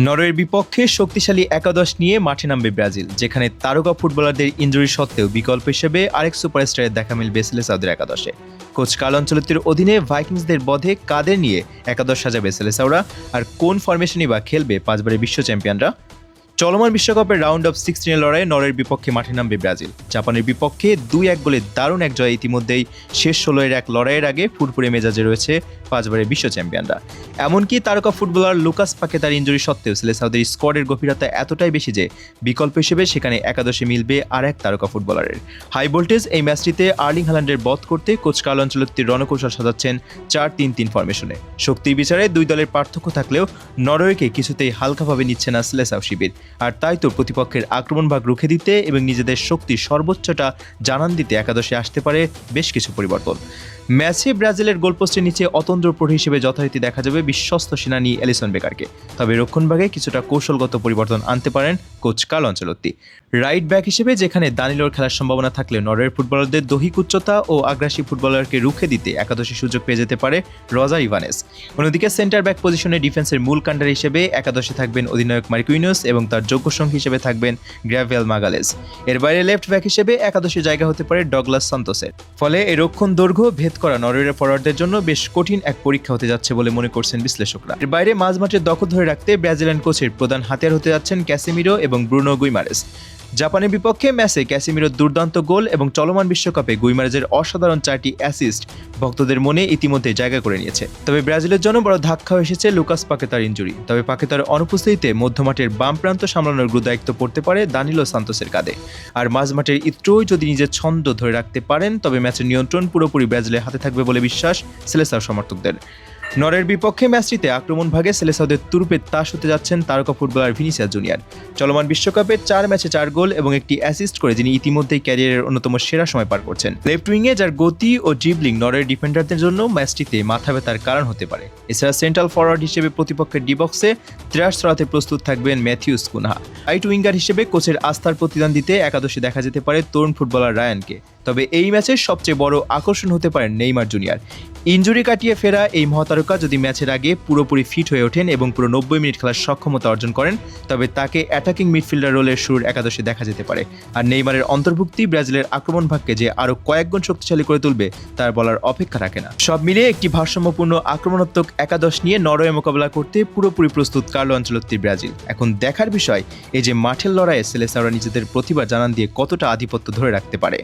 নরওয়ের বিপক্ষে শক্তিশালী একাদশ নিয়ে মাঠে নামবে ব্রাজিল, যেখানে তারকা ফুটবলারদের ইনজুরি সত্ত্বেও বিকল্প হিসেবে আরেক সুপারস্টারের দেখা মিলবে সেলেসাওদের একাদশে। কোচ কার্লো আনচেলত্তির অধীনে ভাইকিংসদের বধে কাদের নিয়ে একাদশ সাজাবে সেলেসাওরা, আর কোন ফরমেশনই বা খেলবে পাঁচবারের বিশ্ব চ্যাম্পিয়নরা? চলমান বিশ্বকাপের রাউন্ড অফ 16 লড়াইয়ে নরওয়ের বিপক্ষে মাঠে নামবে ব্রাজিল। জাপানের বিপক্ষে 2-1 গোলে দারুণ এক জয় ইতিমধ্যেই শেষ 16-এর এক লড়াইয়ের আগে ফুরফুরে মেজাজে রয়েছে পাঁচবারের বিশ্ব চ্যাম্পিয়নরা। এমনকি তারকা ফুটবলার লুকাস পাকেতার ইনজুরি সত্ত্বেও সেলেসাওদের স্কোয়াডের গভীরতা এতটাই বেশি যে বিকল্প হিসেবে সেখানে একাদশে মিলবে আর এক তারকা ফুটবলারের। হাই ভোল্টেজ এই ম্যাচটিতে আর্লিং হাল্যান্ডের বধ করতে কোচ কার্লো আনচেলত্তির রণকৌশল সাজাচ্ছেন 4-3-3 ফরমেশনে। শক্তির বিচারে দুই দলের পার্থক্য থাকলেও নরওয়েকে কিছুতেই হালকাভাবে নিচ্ছে না সেলেসাও শিবির। আর তাই তো প্রতিপক্ষের আক্রমণ ভাগ রুখে দিতে এবং নিজেদের শক্তির সর্বোচ্চটা জানান দিতে একাদশে আসতে পারে বেশ কিছু পরিবর্তন। ম্যাচে ব্রাজিলের গোলপোস্টের নিচে অতন্দ্র প্রহরী হিসেবে যথারীতি দেখা যাবে বিশ্বস্ত সেনানী এলিসন বেকারকে। তবে রক্ষণভাগে কিছুটা কৌশলগত পরিবর্তন আনতে পারেন coach Carlo Ancelotti. Right back হিসেবে যেখানে দানিলোর খেলার সম্ভাবনা থাকলে নরওয়ের ফুটবলারদের দৈহিক উচ্চতা ও আগ্রাসী ফুটবলারকে রুখে দিতে একাদশে সুযোগ পেয়ে যেতে পারে রজার ইভানেস। অন্যদিকে সেন্টার ব্যাক পজিশনে ডিফেন্সের মূল কাণ্ডার হিসেবে একাদশে থাকবেন অধিনায়ক মার্কুইনোস এবং তার যোগ্য সঙ্গী হিসেবে থাকবেন গ্র্যাভিয়েল মাগালেস। এর বাইরে লেফট ব্যাক হিসেবে একাদশে জায়গা হতে পারে ডগলাস সান্তোসের। ফলে এই রক্ষণ দৈর্ঘ্য ভেদ করা নরওয়ের ফরওয়ার্ডদের জন্য বেশ কঠিন এক পরীক্ষা হতে যাচ্ছে বলে মনে করছেন বিশ্লেষকরা। এর বাইরে মাঝমাঠের দখল ধরে রাখতে ব্রাজিলিয়ান কোচের প্রধান হাতিয়ার হতে যাচ্ছেন ক্যাসেমিরো এবং ব্রুনো গুইমারেস। জাপানের বিপক্ষে ম্যাচে ক্যাসেমিরোর দুর্দান্ত গোল এবং চলমান বিশ্বকাপে গুইমারেজের অসাধারণ 4টি অ্যাসিস্ট ভক্তদের মনে ইতিমধ্যে জায়গা করে নিয়েছে। তবে ব্রাজিলের জন্য বড় ধাক্কা এসেছে লুকাস পাকেতার ইনজুরি। তবে পাকেতার অনুপস্থিতিতে মধ্যমাঠের বাম প্রান্ত সামলানোর গুরুদায়িত্ব পড়তে পারে দানিলো সান্তোসের কাঁধে। আর মাঝমাঠের ইত্রোই যদি নিজের ছন্দ ধরে রাখতে পারেন তবে ম্যাচের নিয়ন্ত্রণ পুরোপুরি ব্রাজিলের হাতে থাকবে বলে বিশ্বাস সেলেসাও সমর্থকদের। নরওয়ের বিপক্ষে ম্যাচটিতে আক্রমণ ভাগে সেলেসাওদের তুরুপে তাস হতে যাচ্ছেন তারকা ফুটবলার ভিনিসিয়াস জুনিয়র। চলমান বিশ্বকাপে 4 ম্যাচে 4 গোল এবং একটি অ্যাসিস্ট করে যিনি ইতিমধ্যেই ক্যারিয়ারের অন্যতম সেরা সময় পার করছেন। লেফট উইংয়ে যার গতি ও ড্রিবলিং নরওয়ের ডিফেন্ডারদের জন্য ম্যাচটিতে মাথা ব্যথার কারণ হতে পারে। এছাড়া সেন্ট্রাল ফরওয়ার্ড হিসেবে প্রতিপক্ষের ডি বক্সে ত্রাস ছড়াতে প্রস্তুত থাকবেন ম্যাথিউস কুনহা। রাইট উইঙ্গার হিসেবে কোচের আস্থার প্রতিদান দিতে একাদশে দেখা যেতে পারে তরুণ ফুটবলার রায়ানকে। তবে এই ম্যাচের সবচেয়ে বড় আকর্ষণ হতে পারেন নেইমার জুনিয়র। ইনজুরি কাটিয়ে ফেরা এই মহাতারকা যদি ম্যাচের আগে পুরোপুরি ফিট হয়ে ওঠেন এবং পুরো 90 মিনিট খেলার সক্ষমতা অর্জন করেন তবে তাকে অ্যাটাকিং মিডফিল্ডার রোলের সুর একাদশে দেখা যেতে পারে। আর নেইমারের অন্তর্ভুক্তি ব্রাজিলের আক্রমণ ভাগকে যে আরও কয়েক গুণ শক্তিশালী করে তুলবে তার বলার অপেক্ষা রাখে না। সব মিলিয়ে একটি ভারসাম্যপূর্ণ আক্রমণাত্মক একাদশ নিয়ে নরওয়ে মোকাবেলা করতে পুরোপুরি প্রস্তুত কার্লো আনচেলত্তির ব্রাজিল। এখন দেখার বিষয় এই যে মাঠের লড়াইয়ে সেলেসাওরা নিজেদের প্রতিভা জানান দিয়ে কতটা আধিপত্য ধরে রাখতে পারে।